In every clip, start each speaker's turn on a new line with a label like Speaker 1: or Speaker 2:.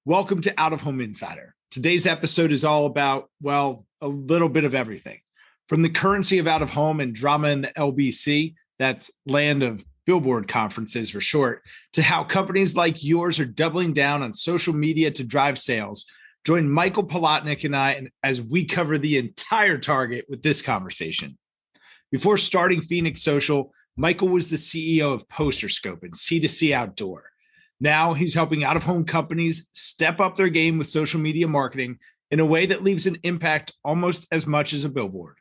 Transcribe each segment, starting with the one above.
Speaker 1: Welcome to Out of Home Insider. Today's episode is all about, well, a little bit of everything. From the currency of out of home and drama in the LBC, that's land of billboard conferences for short, to how companies like yours are doubling down on social media to drive sales. Join Michael Palatnek and I as we cover the entire target with this conversation. Before starting Phoenix Social, Michael was the CEO of PosterScope and C2C Outdoor. Now he's helping out-of-home companies step up their game with social media marketing in a way that leaves an impact almost as much as a billboard.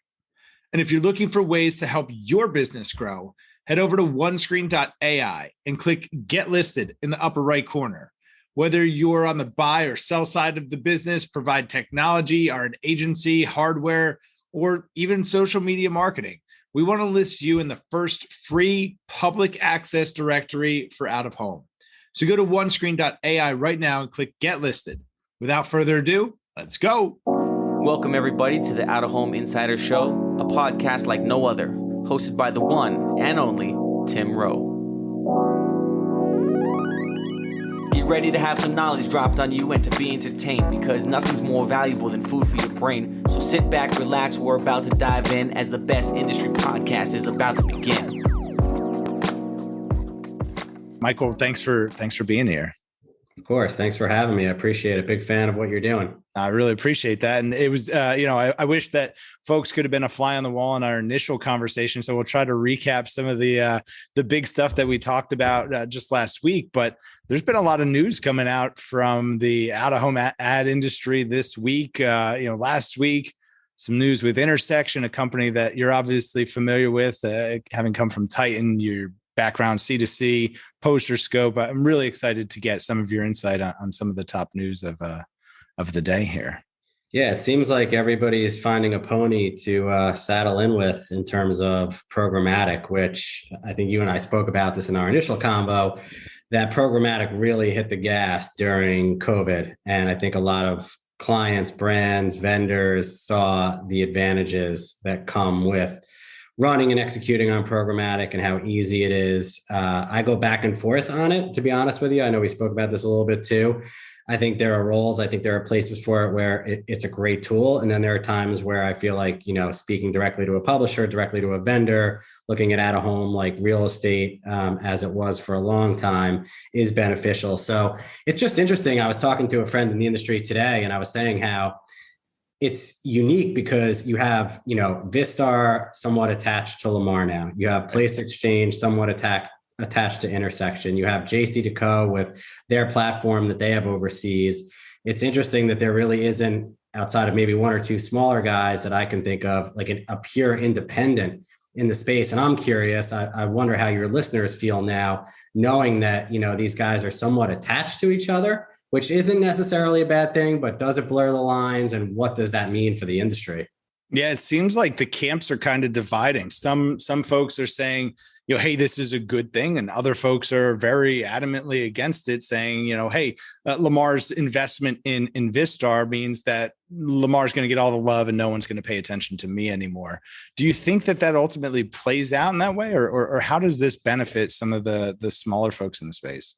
Speaker 1: And if you're looking for ways to help your business grow, head over to onescreen.ai and click Get Listed in the upper right corner. Whether you're on the buy or sell side of the business, provide technology, are an agency, hardware, or even social media marketing, we want to list you in the first free public access directory for out-of-home. So go to onescreen.ai right now and click Get Listed. Without further ado, let's go.
Speaker 2: Welcome, everybody, to the Out of Home Insider Show, a podcast like no other, hosted by the one and only Tim Rowe. Get ready to have some knowledge dropped on you and to be entertained, because nothing's more valuable than food for your brain. So sit back, relax, we're about to dive in as the best industry podcast is about to begin.
Speaker 1: Michael, thanks for being here.
Speaker 3: Of course. Thanks for having me. I appreciate it. Big fan of what you're doing.
Speaker 1: I really appreciate that. And it was, I wish that folks could have been a fly on the wall in our initial conversation. So we'll try to recap some of the big stuff that we talked about just last week. But there's been a lot of news coming out from the out-of-home ad industry this week. Last week, some news with Intersection, a company that you're obviously familiar with, having come from Titan, your background, C2C, PosterScope. I'm really excited to get some of your insight on some of the top news of the day here.
Speaker 3: Yeah, it seems like everybody's finding a pony to saddle in with in terms of programmatic, which I think you and I spoke about this in our initial combo, that programmatic really hit the gas during COVID. And I think a lot of clients, brands, vendors saw the advantages that come with running and executing on programmatic and how easy it is. I go back and forth on it, to be honest with you. I know we spoke about this a little bit too. I think there are roles. I think there are places for it where it's a great tool. And then there are times where I feel like, speaking directly to a publisher, directly to a vendor, looking at out-of-home like real estate, as it was for a long time, is beneficial. So it's just interesting. I was talking to a friend in the industry today, and I was saying how it's unique because you have, Vistar somewhat attached to Lamar now. You have Place Exchange somewhat attached to Intersection. You have JC2Co with their platform that they have overseas. It's interesting that there really isn't, outside of maybe one or two smaller guys that I can think of, like a pure independent in the space. And I'm curious, I wonder how your listeners feel now, knowing that, these guys are somewhat attached to each other, which isn't necessarily a bad thing, but does it blur the lines? And what does that mean for the industry?
Speaker 1: Yeah, it seems like the camps are kind of dividing. Some folks are saying, hey, this is a good thing. And other folks are very adamantly against it, saying, hey, Lamar's investment in Vistar means that Lamar's going to get all the love and no one's going to pay attention to me anymore. Do you think that ultimately plays out in that way? Or how does this benefit some of the smaller folks in the space?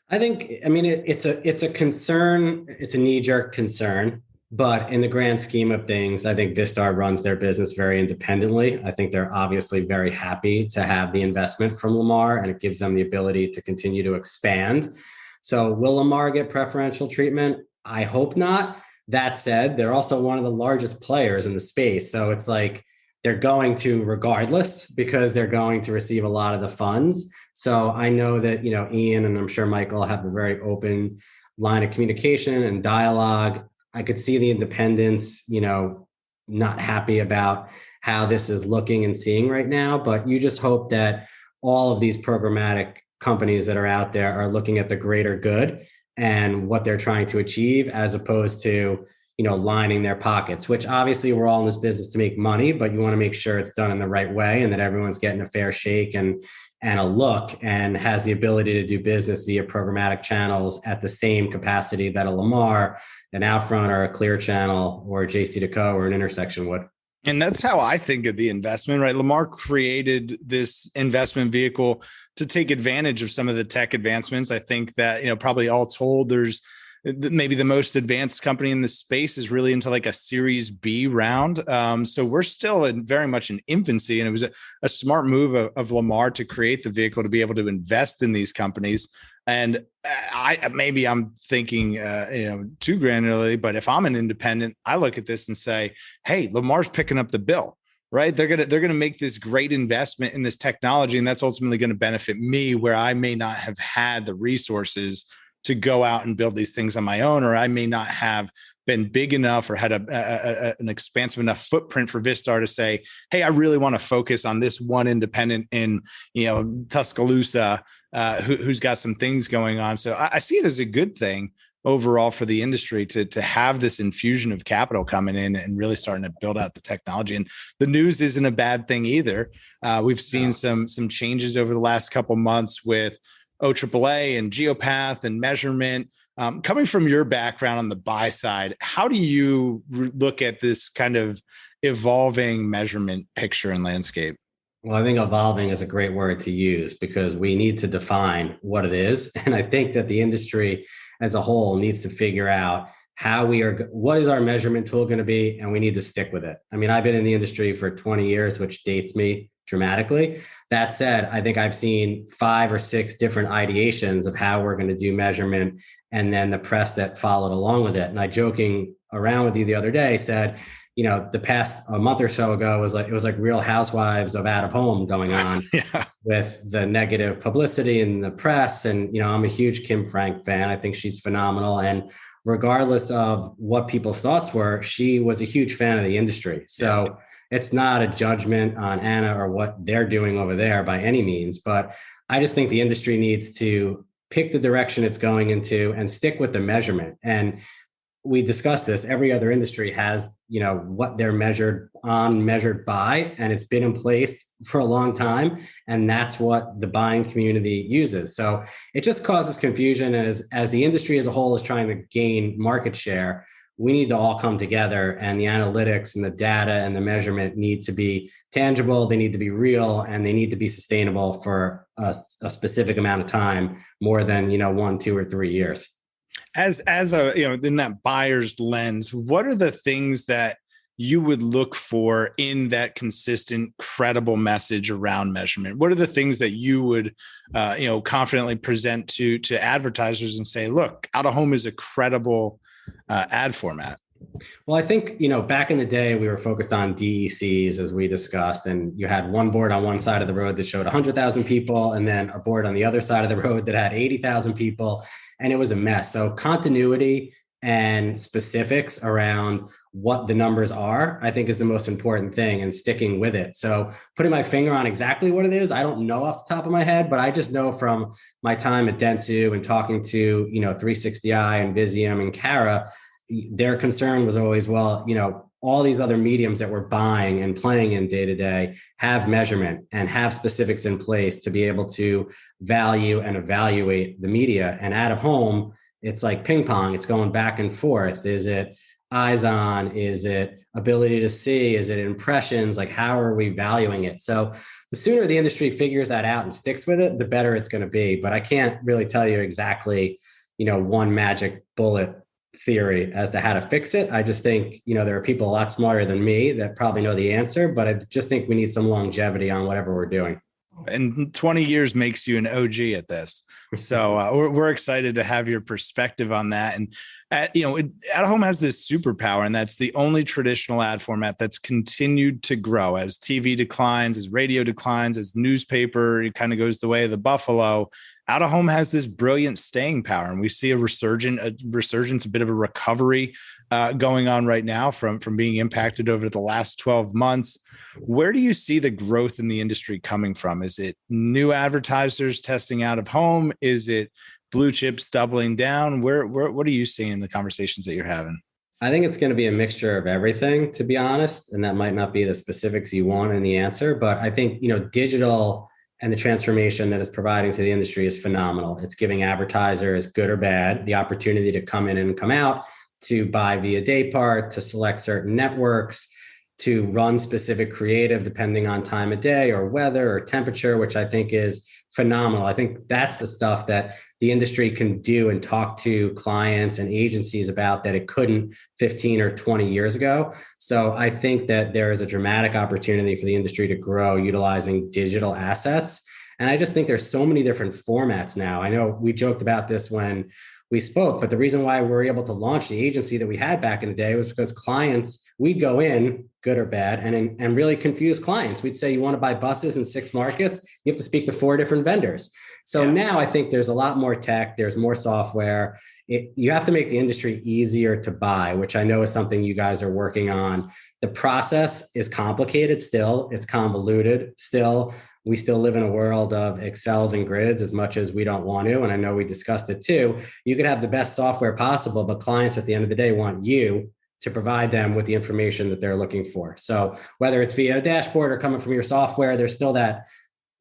Speaker 3: I think, it's a concern. It's a knee-jerk concern, but in the grand scheme of things, I think Vistar runs their business very independently. I think they're obviously very happy to have the investment from Lamar, and it gives them the ability to continue to expand. So will Lamar get preferential treatment? I hope not. That said, they're also one of the largest players in the space. So it's like they're going to regardless, because they're going to receive a lot of the funds. So I know that, Ian, and I'm sure Michael, have a very open line of communication and dialogue. I could see the independents, not happy about how this is looking and seeing right now, but you just hope that all of these programmatic companies that are out there are looking at the greater good and what they're trying to achieve, as opposed to, lining their pockets, which obviously we're all in this business to make money, but you want to make sure it's done in the right way and that everyone's getting a fair shake and a look and has the ability to do business via programmatic channels at the same capacity that a Lamar, an Outfront, or a Clear Channel, or a JC2Co, or an Intersection would.
Speaker 1: And that's how I think of the investment, right? Lamar created this investment vehicle to take advantage of some of the tech advancements. I think that, probably all told, there's maybe the most advanced company in the space is really into like a Series B round. So we're still very much in infancy, and it was a smart move of Lamar to create the vehicle to be able to invest in these companies. And I'm thinking, too granularly, but if I'm an independent, I look at this and say, hey, Lamar's picking up the bill, right? They're gonna make this great investment in this technology, and that's ultimately going to benefit me, where I may not have had the resources to go out and build these things on my own, or I may not have been big enough or had an expansive enough footprint for Vistar to say, hey, I really want to focus on this one independent in, Tuscaloosa, who's got some things going on. So I see it as a good thing overall for the industry to have this infusion of capital coming in and really starting to build out the technology. And the news isn't a bad thing either. We've seen some changes over the last couple months with OAAA and Geopath and measurement. Coming from your background on the buy side, how do you look at this kind of evolving measurement picture and landscape?
Speaker 3: Well, I think evolving is a great word to use because we need to define what it is. And I think that the industry as a whole needs to figure out what is our measurement tool going to be? And we need to stick with it. I mean, I've been in the industry for 20 years, which dates me dramatically. That said, I think I've seen 5 or 6 different ideations of how we're going to do measurement, and then the press that followed along with it. And I, joking around with you the other day, said, the past a month or so ago it was like Real Housewives of out of home going on with the negative publicity in the press. And, I'm a huge Kim Frank fan. I think she's phenomenal. And regardless of what people's thoughts were, she was a huge fan of the industry. So it's not a judgment on Anna or what they're doing over there by any means, but I just think the industry needs to pick the direction it's going into and stick with the measurement. And we discussed this. Every other industry has, what they're measured by, and it's been in place for a long time. And that's what the buying community uses. So it just causes confusion as the industry as a whole is trying to gain market share. We need to all come together, and the analytics and the data and the measurement need to be tangible. They need to be real, and they need to be sustainable for a specific amount of time, more than, 1, 2, or 3 years.
Speaker 1: As a, in that buyer's lens, what are the things that you would look for in that consistent, credible message around measurement? What are the things that you would, confidently present to advertisers and say, look, out of home is a credible ad format?
Speaker 3: Well, I think, back in the day, we were focused on DECs, as we discussed, and you had one board on one side of the road that showed 100,000 people, and then a board on the other side of the road that had 80,000 people, and it was a mess. So continuity and specifics around what the numbers are, I think, is the most important thing, and sticking with it. So putting my finger on exactly what it is, I don't know off the top of my head, but I just know from my time at Dentsu and talking to, 360i and Visium and Cara, their concern was always, all these other mediums that we're buying and playing in day to day have measurement and have specifics in place to be able to value and evaluate the media. And out of home, it's like ping pong. It's going back and forth. Is it eyes on? Is it ability to see? Is it impressions? Like, how are we valuing it? So the sooner the industry figures that out and sticks with it, the better it's going to be. But I can't really tell you exactly, one magic bullet theory as to how to fix it. I just think, there are people a lot smarter than me that probably know the answer, but I just think we need some longevity on whatever we're doing.
Speaker 1: And 20 years makes you an OG at this. So we're excited to have your perspective on that. And, out of home has this superpower, and that's the only traditional ad format that's continued to grow as TV declines, as radio declines, as newspaper, it kind of goes the way of the buffalo. Out of home has this brilliant staying power, and we see a resurgence, a bit of a recovery going on right now from being impacted over the last 12 months. Where do you see the growth in the industry coming from? Is it new advertisers testing out of home? Is it blue chips doubling down? What are you seeing in the conversations that you're having?
Speaker 3: I think it's going to be a mixture of everything, to be honest, and that might not be the specifics you want in the answer, but I think, digital and the transformation that it's providing to the industry is phenomenal. It's giving advertisers, good or bad, the opportunity to come in and come out, to buy via day part, to select certain networks, to run specific creative depending on time of day or weather or temperature, which I think is phenomenal. I think that's the stuff that the industry can do and talk to clients and agencies about that it couldn't 15 or 20 years ago. So I think that there is a dramatic opportunity for the industry to grow utilizing digital assets. And I just think there's so many different formats now. I know we joked about this when we spoke, but the reason why we were able to launch the agency that we had back in the day was because clients, we'd go in, good or bad, and really confuse clients. We'd say, you want to buy buses in 6 markets, you have to speak to 4 different vendors. So now I think there's a lot more tech, there's more software. You have to make the industry easier to buy, which I know is something you guys are working on. The process is complicated still, it's convoluted still. We still live in a world of Excels and grids as much as we don't want to. And I know we discussed it too. You could have the best software possible, but clients at the end of the day want you to provide them with the information that they're looking for. So whether it's via a dashboard or coming from your software, there's still that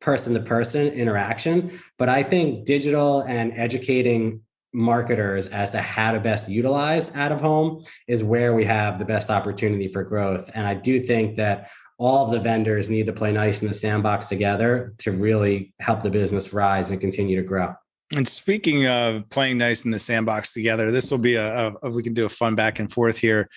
Speaker 3: person-to-person interaction. But I think digital and educating marketers as to how to best utilize out of home is where we have the best opportunity for growth. And I do think that all of the vendors need to play nice in the sandbox together to really help the business rise and continue to grow.
Speaker 1: And speaking of playing nice in the sandbox together, this will be we can do a fun back and forth here.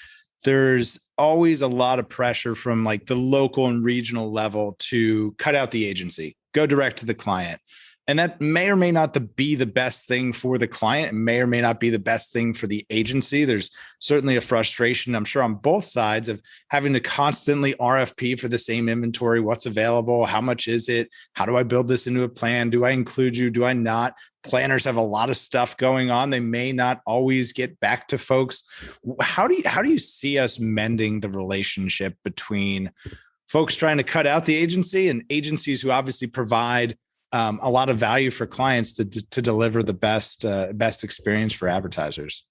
Speaker 1: There's always a lot of pressure from like the local and regional level to cut out the agency, go direct to the client. And that may or may not be the best thing for the client. It may or may not be the best thing for the agency. There's certainly a frustration, I'm sure, on both sides of having to constantly RFP for the same inventory. What's available? How much is it? How do I build this into a plan? Do I include you? Do I not? Planners have a lot of stuff going on. They may not always get back to folks. How do you see us mending the relationship between folks trying to cut out the agency and agencies who obviously provide a lot of value for clients to deliver the best experience for advertisers?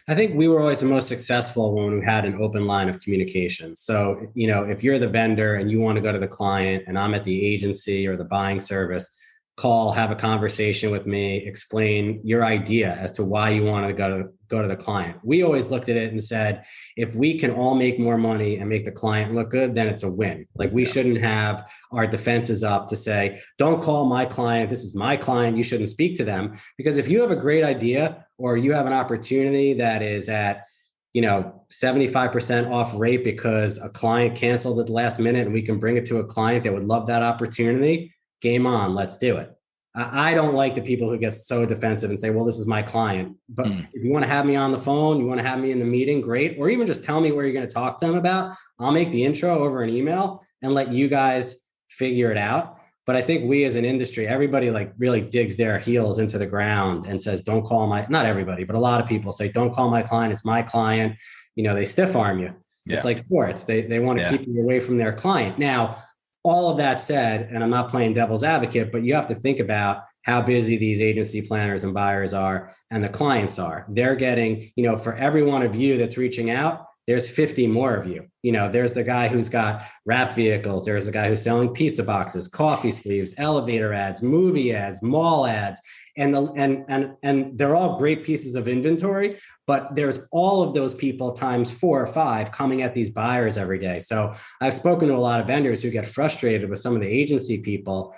Speaker 3: I think we were always the most successful when we had an open line of communication. So, if you're the vendor and you want to go to the client and I'm at the agency or the buying service, call, have a conversation with me, explain your idea as to why you want to go to the client. We always looked at it and said, if we can all make more money and make the client look good, then it's a win. Like we shouldn't have our defenses up to say, don't call my client. This is my client. You shouldn't speak to them. Because if you have a great idea or you have an opportunity that is at 75% off rate because a client canceled at the last minute and we can bring it to a client that would love that opportunity, game on, let's do it. I don't like the people who get so defensive and say, well, this is my client. But if you want to have me on the phone, you want to have me in the meeting, great. Or even just tell me where you're going to talk to them about. I'll make the intro over an email and let you guys figure it out. But I think we as an industry, everybody like really digs their heels into the ground and says, don't call not everybody, but a lot of people say, don't call my client. It's my client. They stiff arm you. Yeah. It's like sports. They want to keep you away from their client. Now, all of that said, and I'm not playing devil's advocate, but you have to think about how busy these agency planners and buyers are and the clients are. They're getting, for every one of you that's reaching out, there's 50 more of you. There's the guy who's got wrap vehicles. There's the guy who's selling pizza boxes, coffee sleeves, elevator ads, movie ads, mall ads. And they're all great pieces of inventory, but there's all of those people times 4 or 5 coming at these buyers every day. So I've spoken to a lot of vendors who get frustrated with some of the agency people.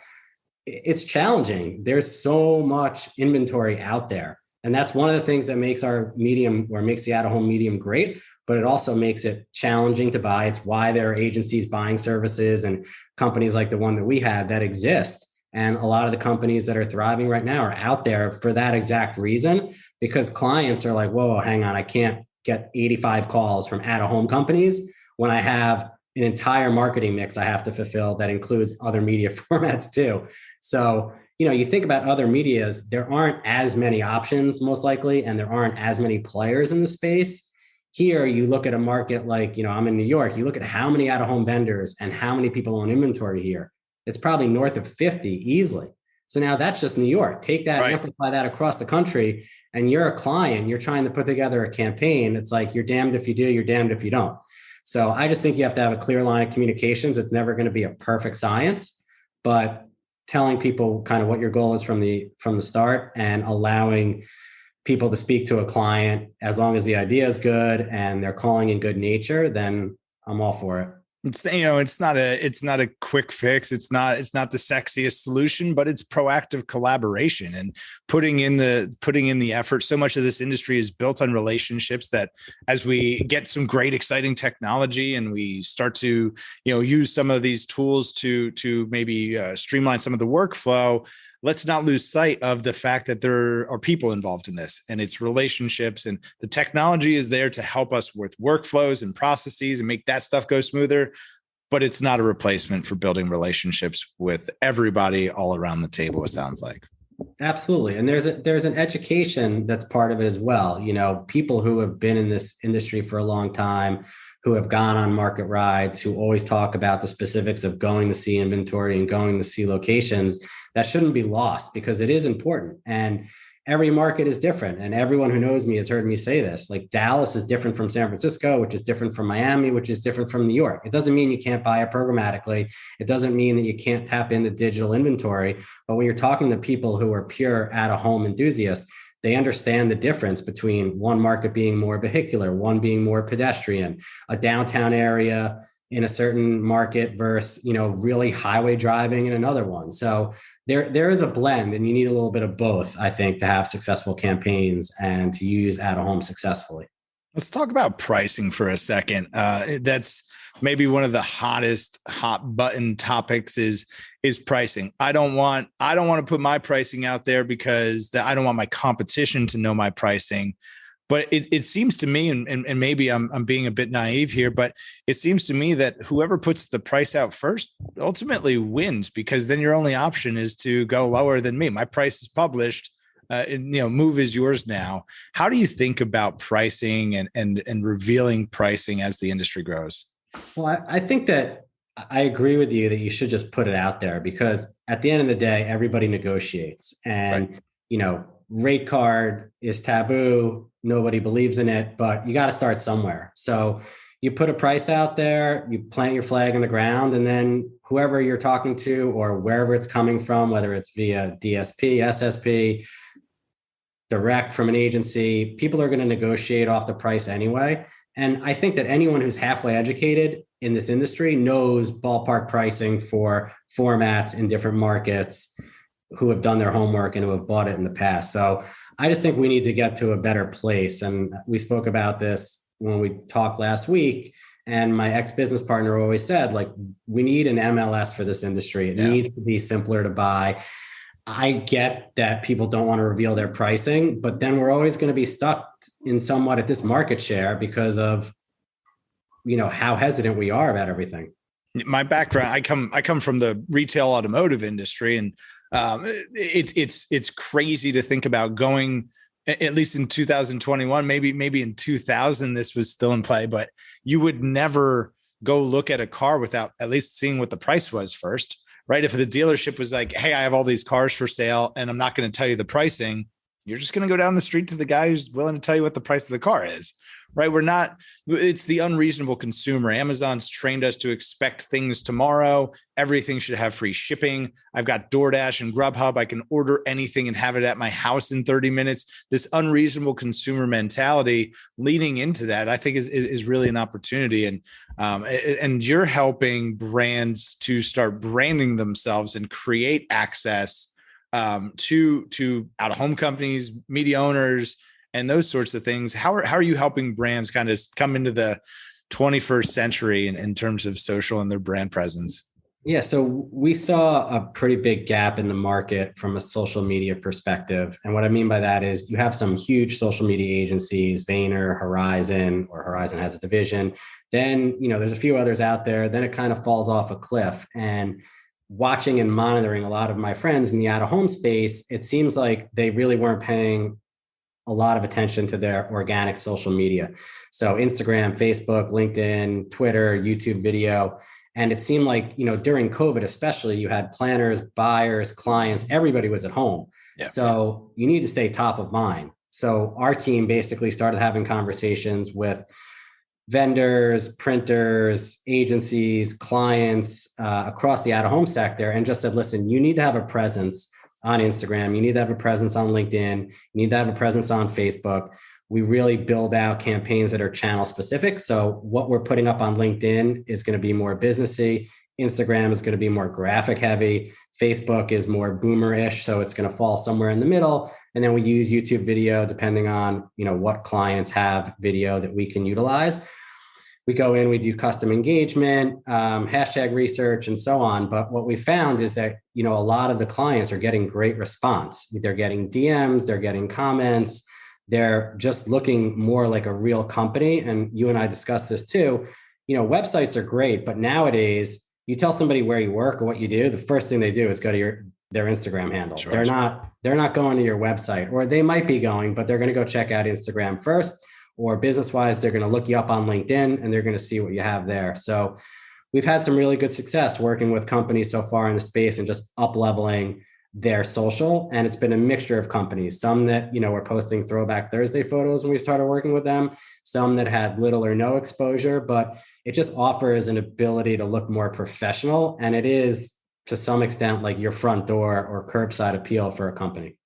Speaker 3: It's challenging. There's so much inventory out there. And that's one of the things that makes our medium or makes the out-of-home medium great, but it also makes it challenging to buy. It's why there are agencies buying services and companies like the one that we had that exist. And a lot of the companies that are thriving right now are out there for that exact reason, because clients are like, whoa, hang on, I can't get 85 calls from out-of-home companies when I have an entire marketing mix I have to fulfill that includes other media formats too. So, you think about other medias, there aren't as many options most likely, and there aren't as many players in the space. Here, you look at a market like, I'm in New York, you look at how many out-of-home vendors and how many people own inventory here. It's probably north of 50 easily. So now that's just New York. Take that, right, amplify that across the country, and you're a client, you're trying to put together a campaign. It's like, you're damned if you do, you're damned if you don't. So I just think you have to have a clear line of communications. It's never going to be a perfect science, but telling people kind of what your goal is from the start and allowing people to speak to a client, as long as the idea is good and they're calling in good nature, then I'm all for it.
Speaker 1: It's not a quick fix. It's not the sexiest solution, but it's proactive collaboration and putting in the effort. So much of this industry is built on relationships that as we get some great, exciting technology and we start to, use some of these tools to maybe streamline some of the workflow, let's not lose sight of the fact that there are people involved in this and it's relationships, and the technology is there to help us with workflows and processes and make that stuff go smoother. But it's not a replacement for building relationships with everybody all around the table, it sounds like.
Speaker 3: Absolutely. And there's an education that's part of it as well. People who have been in this industry for a long time, who have gone on market rides, who always talk about the specifics of going to see inventory and going to see locations, that shouldn't be lost because it is important. And every market is different. And everyone who knows me has heard me say this. Like Dallas is different from San Francisco, which is different from Miami, which is different from New York. It doesn't mean you can't buy it programmatically. It doesn't mean that you can't tap into digital inventory. But when you're talking to people who are pure at-home enthusiasts, they understand the difference between one market being more vehicular, one being more pedestrian, a downtown area in a certain market versus, really highway driving in another one. So there is a blend, and you need a little bit of both, I think, to have successful campaigns and to use out-of-home successfully.
Speaker 1: Let's talk about pricing for a second. That's maybe one of the hot button topics is pricing. I don't want to put my pricing out there because I don't want my competition to know my pricing. But it seems to me, and maybe I'm being a bit naive here, but it seems to me that whoever puts the price out first ultimately wins, because then your only option is to go lower than me. My price is published. Move is yours now. How do you think about pricing and revealing pricing as the industry grows?
Speaker 3: Well, I think that I agree with you that you should just put it out there, because at the end of the day, everybody negotiates, and right. Rate card is taboo. Nobody believes in it, but you got to start somewhere. So you put a price out there, you plant your flag in the ground, and then whoever you're talking to or wherever it's coming from, whether it's via DSP, SSP, direct from an agency, people are going to negotiate off the price anyway. And I think that anyone who's halfway educated in this industry knows ballpark pricing for formats in different markets, who have done their homework and who have bought it in the past. So I just think we need to get to a better place. And we spoke about this when we talked last week. And my ex-business partner always said, like, we need an MLS for this industry. It needs to be simpler to buy. I get that people don't want to reveal their pricing, but then we're always going to be stuck in somewhat at this market share because of, how hesitant we are about everything.
Speaker 1: My background, I come from the retail automotive industry, and it's crazy to think about going, at least in 2021, maybe in 2000, this was still in play, but you would never go look at a car without at least seeing what the price was first, right? If the dealership was like, hey, I have all these cars for sale and I'm not going to tell you the pricing, you're just going to go down the street to the guy who's willing to tell you what the price of the car is, right? It's the unreasonable consumer. Amazon's trained us to expect things tomorrow. Everything should have free shipping. I've got DoorDash and Grubhub. I can order anything and have it at my house in 30 minutes. This unreasonable consumer mentality leading into that, I think is really an opportunity. And you're helping brands to start branding themselves and create access to out-of-home companies, media owners, and those sorts of things. How are you helping brands kind of come into the 21st century in terms of social and their brand presence?
Speaker 3: Yeah, so we saw a pretty big gap in the market from a social media perspective. And what I mean by that is you have some huge social media agencies, Vayner, Horizon, or Horizon has a division. Then, there's a few others out there. Then it kind of falls off a cliff. And watching and monitoring a lot of my friends in the out-of-home space, it seems like they really weren't paying a lot of attention to their organic social media. So Instagram, Facebook, LinkedIn, Twitter, YouTube video. And it seemed like, during COVID, especially, you had planners, buyers, clients, everybody was at home. Yeah. So you need to stay top of mind. So our team basically started having conversations with vendors, printers, agencies, clients across the out-of-home sector, and just said, listen, you need to have a presence on Instagram. You need to have a presence on LinkedIn. You need to have a presence on Facebook. We really build out campaigns that are channel specific. So what we're putting up on LinkedIn is going to be more businessy. Instagram is going to be more graphic heavy. Facebook is more boomer-ish, so it's going to fall somewhere in the middle. And then we use YouTube video depending on, what clients have video that we can utilize. We go in, we do custom engagement, hashtag research, and so on. But what we found is that, a lot of the clients are getting great response. They're getting DMs, they're getting comments. They're just looking more like a real company. And you and I discussed this too. Websites are great, but nowadays you tell somebody where you work or what you do, the first thing they do is go to their Instagram handle. Sure. They're not going to your website, or they might be going, but they're going to go check out Instagram first, or business-wise, they're going to look you up on LinkedIn and they're going to see what you have there. So we've had some really good success working with companies so far in the space and just up-leveling their social. And it's been a mixture of companies, some that, were posting Throwback Thursday photos when we started working with them, some that had little or no exposure, but it just offers an ability to look more professional. And it is, to some extent, like your front door or curbside appeal for a company.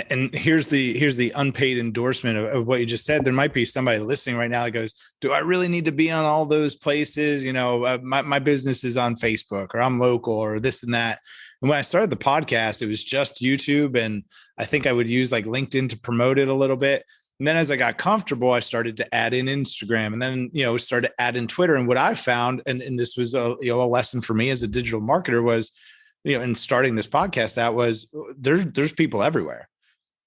Speaker 1: And here's the unpaid endorsement of what you just said. There might be somebody listening right now that goes, do I really need to be on all those places? My business is on Facebook, or I'm local, or this and that. And when I started the podcast, it was just YouTube. And I think I would use like LinkedIn to promote it a little bit. And then as I got comfortable, I started to add in Instagram, and then, started to add in Twitter. And what I found, and this was a lesson for me as a digital marketer, was, in starting this podcast, that was there's people everywhere.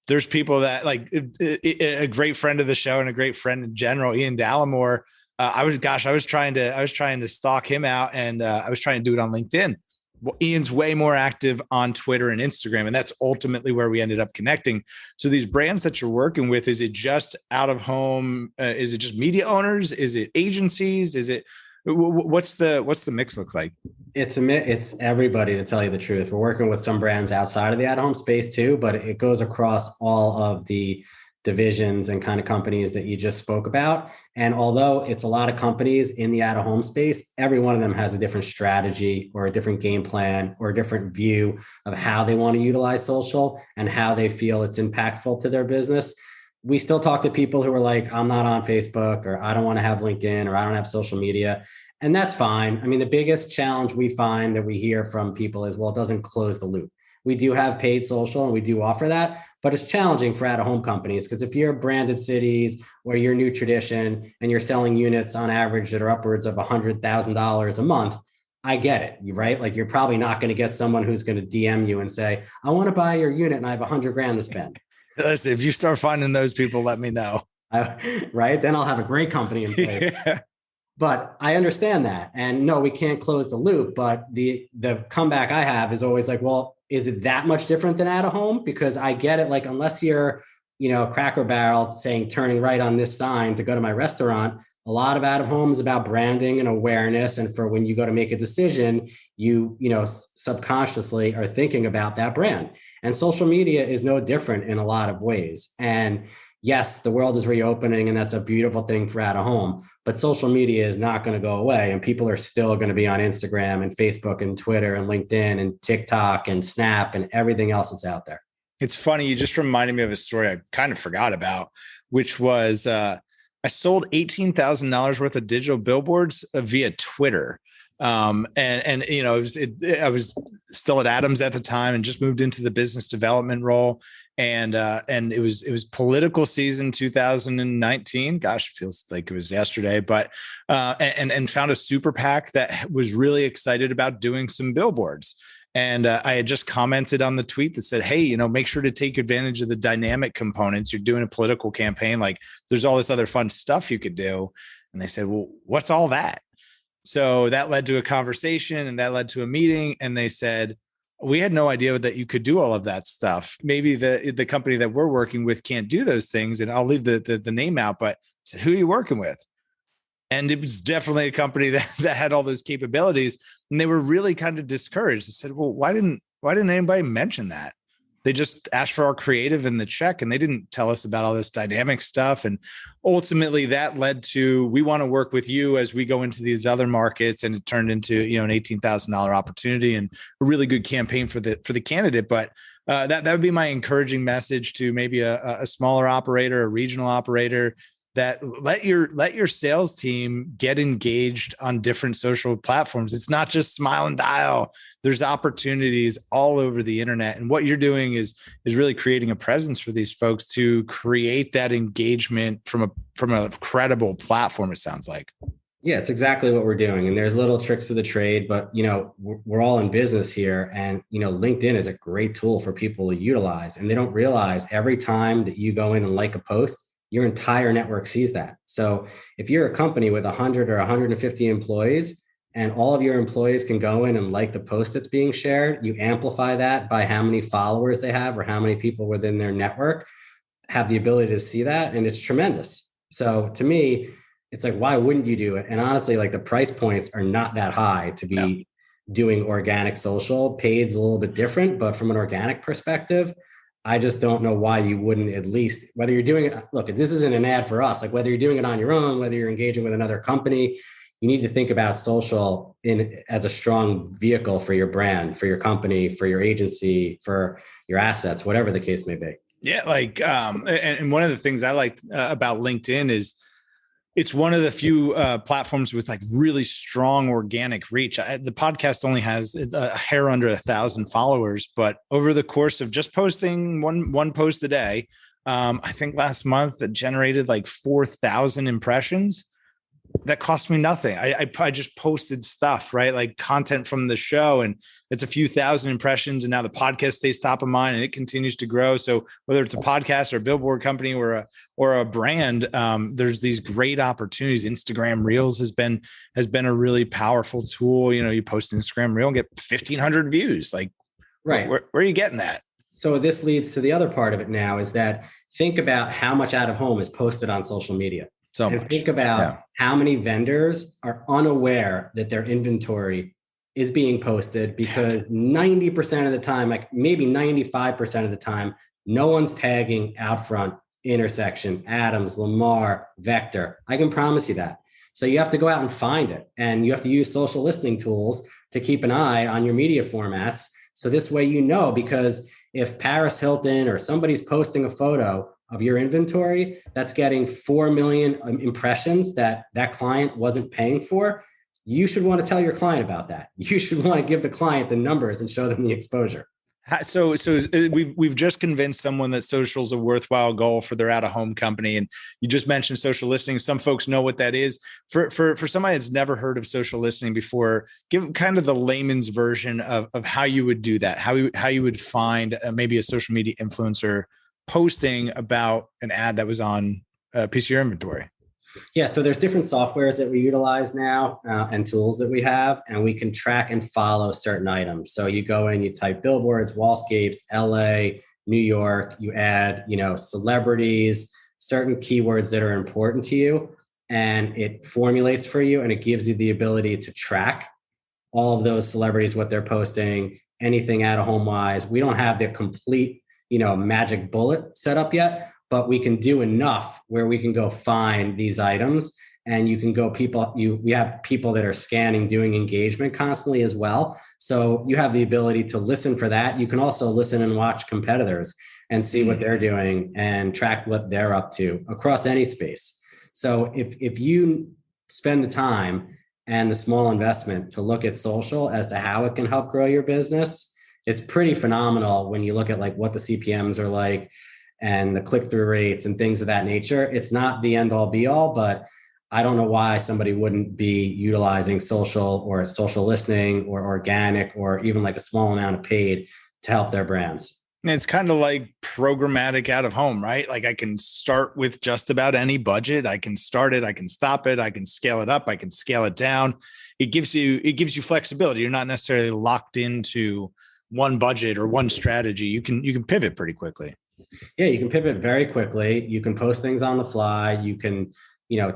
Speaker 1: There's people that, like, a great friend of the show and a great friend in general, Ian Dallimore. I was trying to stalk him out, and I was trying to do it on LinkedIn. Well, Ian's way more active on Twitter and Instagram, and that's ultimately where we ended up connecting. So these brands that you're working with, is it just out of home? Is it just media owners? Is it agencies? Is it what's the mix look like?
Speaker 3: It's everybody, to tell you the truth. We're working with some brands outside of the at-home space too, but it goes across all of the divisions and kind of companies that you just spoke about. And although it's a lot of companies in the out-of-home space, every one of them has a different strategy or a different game plan or a different view of how they want to utilize social and how they feel it's impactful to their business. We still talk to people who are like, I'm not on Facebook, or I don't want to have LinkedIn, or I don't have social media. And that's fine. I mean, the biggest challenge we find that we hear from people is, well, it doesn't close the loop. We do have paid social and we do offer that, but it's challenging for out-of-home companies, because if you're branded cities or you're New Tradition and you're selling units on average that are upwards of $100,000 a month, I get it, right? Like, you're probably not going to get someone who's going to DM you and say, I want to buy your unit and I have $100,000 to spend.
Speaker 1: Listen, if you start finding those people, let me know.
Speaker 3: Right? Then I'll have a great company in place. Yeah. But I understand that. And no, we can't close the loop. But the comeback I have is always like, well, is it that much different than out of home? Because I get it. Like, unless you're, Cracker Barrel saying turning right on this sign to go to my restaurant, a lot of out of home is about branding and awareness. And for when you go to make a decision, you subconsciously are thinking about that brand. And social media is no different in a lot of ways. And yes, the world is reopening, and that's a beautiful thing for out of home, but social media is not going to go away. And people are still going to be on Instagram and Facebook and Twitter and LinkedIn and TikTok and Snap and everything else that's out there.
Speaker 1: It's funny. You just reminded me of a story I kind of forgot about, which was I sold $18,000 worth of digital billboards via Twitter. I was still at Adams at the time and just moved into the business development role. And it was political season 2019. Gosh, it feels like it was yesterday, but and found a super PAC that was really excited about doing some billboards. And I had just commented on the tweet that said, hey, make sure to take advantage of the dynamic components. You're doing a political campaign. Like, there's all this other fun stuff you could do. And they said, well, what's all that? So that led to a conversation, and that led to a meeting. And they said, we had no idea that you could do all of that stuff. Maybe the company that we're working with can't do those things. And I'll leave the name out, but I said, who are you working with? And it was definitely a company that had all those capabilities. And they were really kind of discouraged. I said, well, why didn't anybody mention that? They just asked for our creative in the check, and they didn't tell us about all this dynamic stuff. And ultimately that led to, we want to work with you as we go into these other markets. And it turned into, an $18,000 opportunity and a really good campaign for the candidate. But That would be my encouraging message to maybe a smaller operator, a regional operator, that let your sales team get engaged on different social platforms. It's not just smile and dial. There's opportunities all over the internet. And what you're doing is really creating a presence for these folks to create that engagement from a credible platform, it sounds like.
Speaker 3: Yeah, it's exactly what we're doing. And there's little tricks of the trade, but we're all in business here. And LinkedIn is a great tool for people to utilize. And they don't realize every time that you go in and like a post, your entire network sees that. So if you're a company with 100 or 150 employees and all of your employees can go in and like the post that's being shared, you amplify that by how many followers they have or how many people within their network have the ability to see that. And it's tremendous. So to me, it's like, why wouldn't you do it? And honestly, like the price points are not that high to be doing organic social. Paid's a little bit different, but from an organic perspective, I just don't know why you wouldn't at least, whether you're doing it, look, this isn't an ad for us, like whether you're doing it on your own, whether you're engaging with another company, you need to think about social as a strong vehicle for your brand, for your company, for your agency, for your assets, whatever the case may be.
Speaker 1: Yeah. And one of the things I liked about LinkedIn is it's one of the few platforms with like really strong organic reach. The podcast only has a hair under 1,000 followers, but over the course of just posting one post a day, I think last month it generated like 4,000 impressions. That cost me nothing. I just posted stuff, right? Like content from the show, and it's a few thousand impressions. And now the podcast stays top of mind and it continues to grow. So whether it's a podcast or a billboard company or a brand, there's these great opportunities. Instagram Reels has been a really powerful tool. You post an Instagram Reel and get 1,500 views. Like, right. Where are you getting that?
Speaker 3: So this leads to the other part of it now is that think about how much out of home is posted on social media.
Speaker 1: So
Speaker 3: and think about how many vendors are unaware that their inventory is being posted, because 90% of the time, like maybe 95% of the time, no one's tagging Outfront, Intersection, Adams, Lamar, Vector. I can promise you that. So you have to go out and find it, and you have to use social listening tools to keep an eye on your media formats. So this way, because if Paris Hilton or somebody's posting a photo of your inventory that's getting 4 million impressions that client wasn't paying for, you should want to tell your client about that. You should want to give the client the numbers and show them the exposure.
Speaker 1: So we've just convinced someone that social is a worthwhile goal for their out-of-home company. And you just mentioned social listening. Some folks know what that is. For somebody that's never heard of social listening before, give kind of the layman's version of how you would do that, how you would find maybe a social media influencer posting about an ad that was on a piece of your inventory.
Speaker 3: Yeah, so there's different softwares that we utilize now and tools that we have, and we can track and follow certain items. So you go in, you type billboards, wallscapes, LA, New York, you add, celebrities, certain keywords that are important to you, and it formulates for you, and it gives you the ability to track all of those celebrities, what they're posting, anything out of home wise. We don't have the complete magic bullet set up yet, but we can do enough where we can go find these items, and you can go we have people that are scanning, doing engagement constantly as well. So you have the ability to listen for that. You can also listen and watch competitors and see what they're doing and track what they're up to across any space. So if you spend the time and the small investment to look at social as to how it can help grow your business, it's pretty phenomenal when you look at like what the CPMs are like and the click-through rates and things of that nature. It's not the end all be all, but I don't know why somebody wouldn't be utilizing social or social listening or organic or even like a small amount of paid to help their brands.
Speaker 1: And it's kind of like programmatic out of home, right? Like I can start with just about any budget. I can start it, I can stop it, I can scale it up, I can scale it down. It gives you flexibility. You're not necessarily locked into one budget or one strategy. You can pivot pretty quickly.
Speaker 3: Yeah, you can pivot very quickly. You can post things on the fly. You can,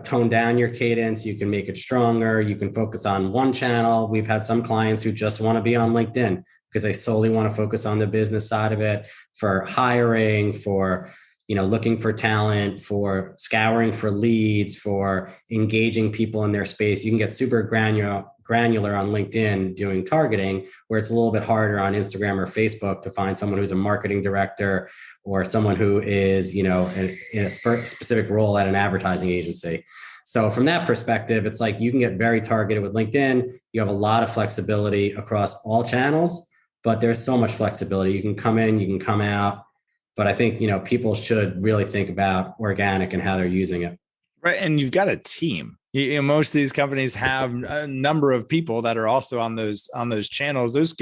Speaker 3: tone down your cadence. You can make it stronger. You can focus on one channel. We've had some clients who just want to be on LinkedIn because they solely want to focus on the business side of it, for hiring, for, looking for talent, for scouring for leads, for engaging people in their space. You can get super granular on LinkedIn doing targeting, where it's a little bit harder on Instagram or Facebook to find someone who's a marketing director or someone who is, in a specific role at an advertising agency. So from that perspective, it's like you can get very targeted with LinkedIn. You have a lot of flexibility across all channels, but there's so much flexibility. You can come in, you can come out. But I think, people should really think about organic and how they're using it.
Speaker 1: Right. And you've got a team. Most of these companies have a number of people that are also on those channels. Those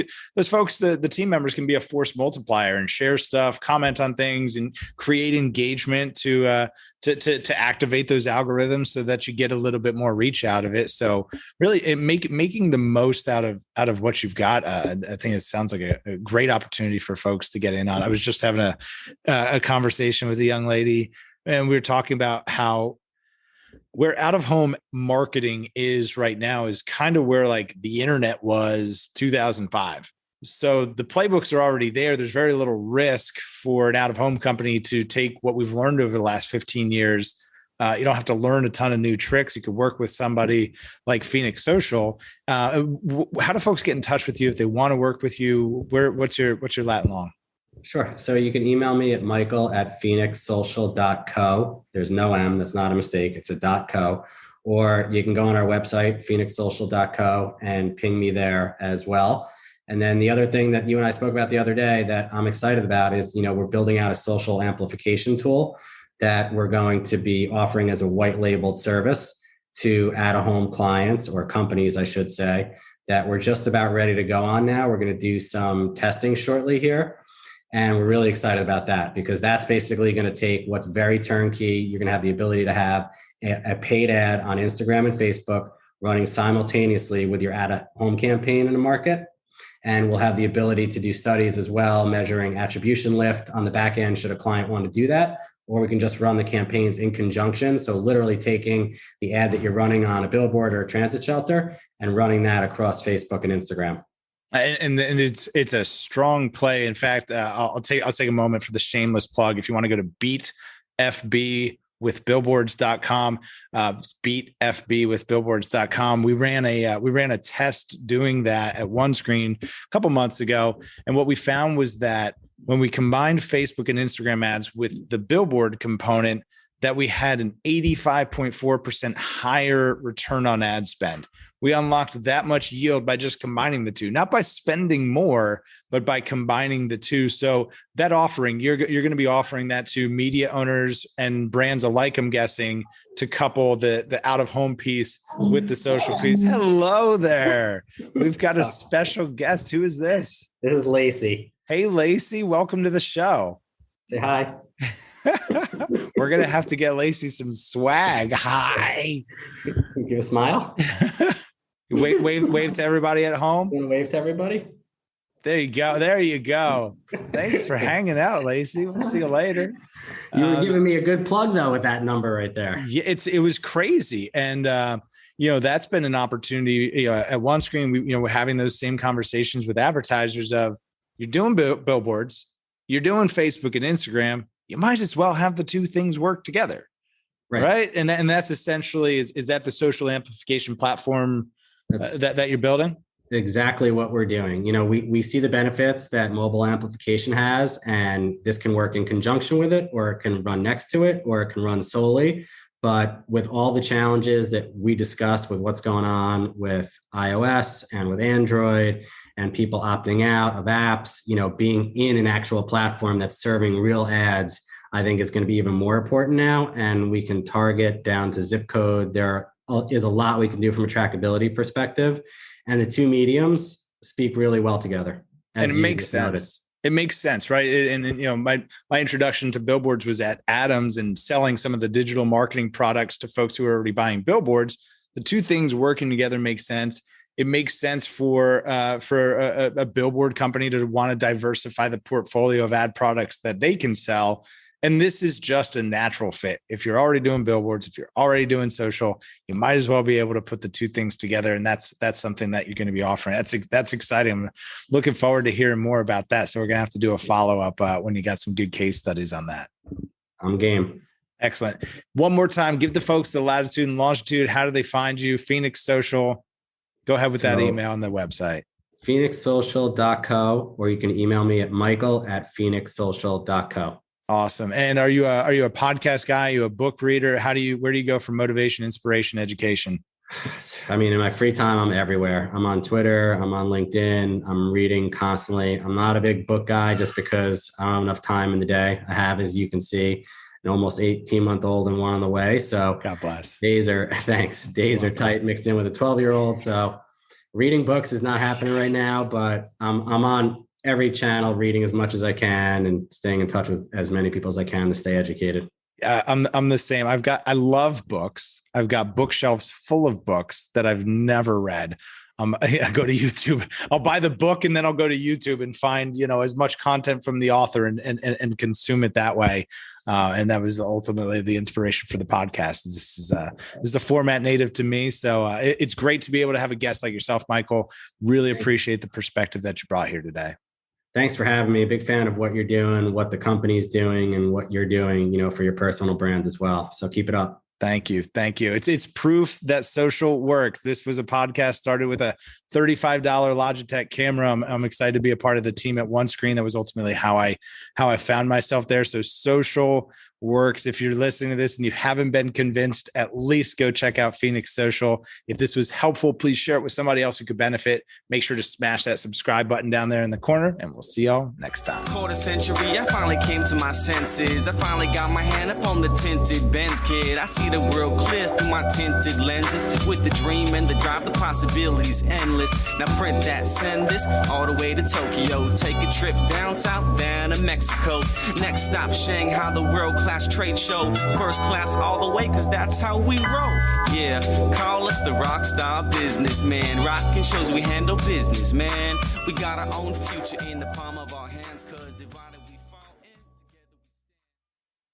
Speaker 1: folks, the team members can be a force multiplier and share stuff, comment on things, and create engagement to activate those algorithms so that you get a little bit more reach out of it. So really, making the most out of what you've got. I think it sounds like a great opportunity for folks to get in on. I was just having a conversation with a young lady, and we were talking about how where out of home marketing is right now is kind of where like the internet was 2005. So the playbooks are already there. There's very little risk for an out of home company to take what we've learned over the last 15 years. You don't have to learn a ton of new tricks. You could work with somebody like Phoenix Social. How do folks get in touch with you if they want to work with you? What's your lat and long?
Speaker 3: Sure. So you can email me at michael@phoenixsocial.co. There's no M. That's not a mistake. It's a .co. Or you can go on our website, phoenixsocial.co, and ping me there as well. And then the other thing that you and I spoke about the other day that I'm excited about is, we're building out a social amplification tool that we're going to be offering as a white labeled service to out-of-home clients, or companies, I should say, that we're just about ready to go on now. We're going to do some testing shortly here. And we're really excited about that because that's basically going to take what's very turnkey. You're going to have the ability to have a paid ad on Instagram and Facebook running simultaneously with your at-home campaign in the market. And we'll have the ability to do studies as well, measuring attribution lift on the back end should a client want to do that. Or we can just run the campaigns in conjunction. So literally taking the ad that you're running on a billboard or a transit shelter and running that across Facebook and Instagram.
Speaker 1: And it's a strong play. In fact, I'll take a moment for the shameless plug. If you want to go to beatfbwithbillboards.com, beatfbwithbillboards.com. We ran a test doing that at OneScreen a couple months ago, and what we found was that when we combined Facebook and Instagram ads with the billboard component, that we had an 85.4% higher return on ad spend. We unlocked that much yield by just combining the two, not by spending more, but by combining the two. So that offering, you're going to be offering that to media owners and brands alike, I'm guessing, to couple the out-of-home piece with the social piece. Hello there. We've got a special guest. Who is this?
Speaker 3: This is Lacey.
Speaker 1: Hey, Lacey, welcome to the show.
Speaker 3: Say hi.
Speaker 1: We're going to have to get Lacey some swag. Hi.
Speaker 3: Give a smile.
Speaker 1: Wave to everybody at home.
Speaker 3: You want to wave to everybody?
Speaker 1: There you go. There you go. Thanks for hanging out, Lacey. We'll see you later.
Speaker 3: You were giving me a good plug though with that number right there.
Speaker 1: Yeah, it was crazy. And that's been an opportunity. At OneScreen, we're having those same conversations with advertisers of you're doing billboards, you're doing Facebook and Instagram. You might as well have the two things work together. Right. And that's essentially is that the social amplification platform that you're building?
Speaker 3: Exactly what we're doing. We see the benefits that mobile amplification has, and this can work in conjunction with it, or it can run next to it, or it can run solely. But with all the challenges that we discussed with what's going on with iOS and with Android and people opting out of apps, being in an actual platform that's serving real ads, I think is going to be even more important now. And we can target down to zip code. There is a lot we can do from a trackability perspective. And the two mediums speak really well together.
Speaker 1: And it makes sense. It makes sense, right? And my introduction to billboards was at Adams and selling some of the digital marketing products to folks who are already buying billboards. The two things working together makes sense. It makes sense for a billboard company to want to diversify the portfolio of ad products that they can sell. And this is just a natural fit. If you're already doing billboards, if you're already doing social, you might as well be able to put the two things together. And that's something that you're going to be offering. That's exciting. I'm looking forward to hearing more about that. So we're going to have to do a follow-up when you got some good case studies on that.
Speaker 3: I'm game.
Speaker 1: Excellent. One more time, give the folks the latitude and longitude. How do they find you? Phoenix Social. Go ahead with that email on the website.
Speaker 3: phoenixsocial.co, or you can email me at michael@phoenixsocial.co.
Speaker 1: Awesome. And are you a podcast guy? Are you a book reader? Where do you go for motivation, inspiration, education?
Speaker 3: I mean, in my free time, I'm everywhere. I'm on Twitter. I'm on LinkedIn. I'm reading constantly. I'm not a big book guy just because I don't have enough time in the day. I have, as you can see, an almost 18-month-old and one on the way. So
Speaker 1: God bless.
Speaker 3: Days are tight mixed in with a 12-year-old. So reading books is not happening right now, but I'm on every channel reading as much as I can and staying in touch with as many people as I can to stay educated.
Speaker 1: I'm the same. I love books. I've got bookshelves full of books that I've never read. I go to YouTube. I'll buy the book and then I'll go to YouTube and find, as much content from the author and consume it that way. And that was ultimately the inspiration for the podcast. This is a format native to me. So it's great to be able to have a guest like yourself, Michael. Really appreciate the perspective that you brought here today.
Speaker 3: Thanks for having me. Big fan of what you're doing, what the company's doing, and what you're doing, for your personal brand as well. So keep it up.
Speaker 1: Thank you. It's proof that social works. This was a podcast started with a $35 Logitech camera. I'm excited to be a part of the team at One Screen. That was ultimately how I found myself there. So social works. If you're listening to this and you haven't been convinced, at least go check out Phoenix Social. If this was helpful, please share it with somebody else who could benefit. Make sure to smash that subscribe button down there in the corner, and we'll see y'all next time.
Speaker 2: Quarter century, I finally came to my senses. I finally got my hand up on the tinted Benz, kid. I see the world clear through my tinted lenses. With the dream and the drive, the possibilities endless. Now print that, send this all the way to Tokyo. Take a trip down south, down to Mexico. Next stop, Shanghai, the world-class trade show. First class all the way, cause that's how we roll. Yeah, call us the rock star businessman. Rockin' shows, we handle business, man. We got our own future in the palm of our hands, cause divided